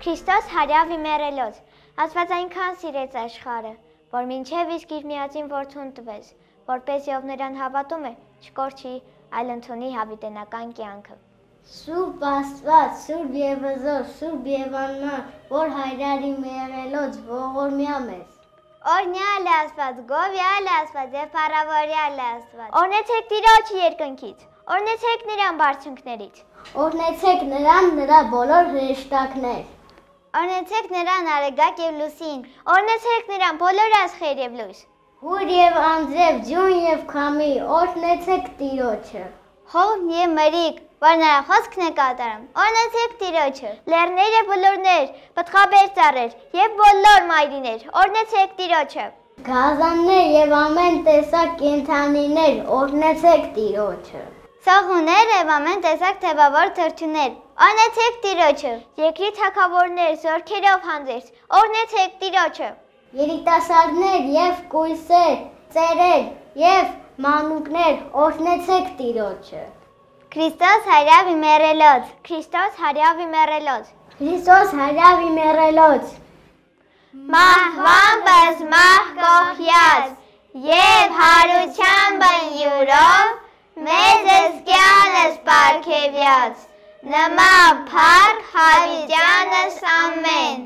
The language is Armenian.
Քրիստոս հարյավ իմերելոց, Աստված այնքան սիրեց աշխարհը, որ մինչև իսկ իր միածին որդուն տվեց, որպես ով նրան հավատում է, չկորչի, այլ ընդունի հավիտենական կյանքը։ Սուրբ Աստված, Սուրբ եւ Հզոր, Սուրբ եւ անմար, որ հայրարի իմերելոց ողորմյա մեզ։ Օրհնյալ է Աստված, գովյալ է Աստված եւ փառավորյալ է Աստված։ Օրհնեցեք Տիրոջը երկնքից, օրհնեցեք նրան բարձունքներից։ Օրհնեցեք նրան նրա բոլոր հրեշտակներ։ Օրհնեցեք նրան արեգակ եւ լուսին, օրհնեցեք նրան բոլոր աստղեր եւ լույս։ Հուր եւ անձև, ջուն եւ քամի, օրհնեցեք Տիրոջը։ Հող եւ մրիկ, որ նրա խոսքն է կատարում, օրհնեցեք Տիրոջը։ Լեռներ եւ բլուրներ, պտղաբեր ծառեր եւ բոլոր մայրիներ, օրհնեցեք Տիրոջը։ Գազաններ եւ ամեն տեսակ կենդանիներ, օրհնեցեք Տիրոջը։ Սաղուներ եւ ամեն տեսակ թևավոր թռչուններ, օրհնեցեք Տիրոջը։ Երկրի թագավորներ, զորքերով հանձերց, օրհնեցեք Տիրոջը։ Երիտասարդներ եւ կույսեր, ծերեր եւ մանուկներ, օրհնեցեք Տիրոջը։ Քրիստոս հարյավ իմերելոց, Քրիստոս հարյավ իմերելոց։ Քրիստոս հարյավ իմերելոց։ Մահվանբս մահ կողյաց եւ հարությամբ յուրով մեզ զգյանս պարգևյաց, նման փառք հավիտյանս ամեն։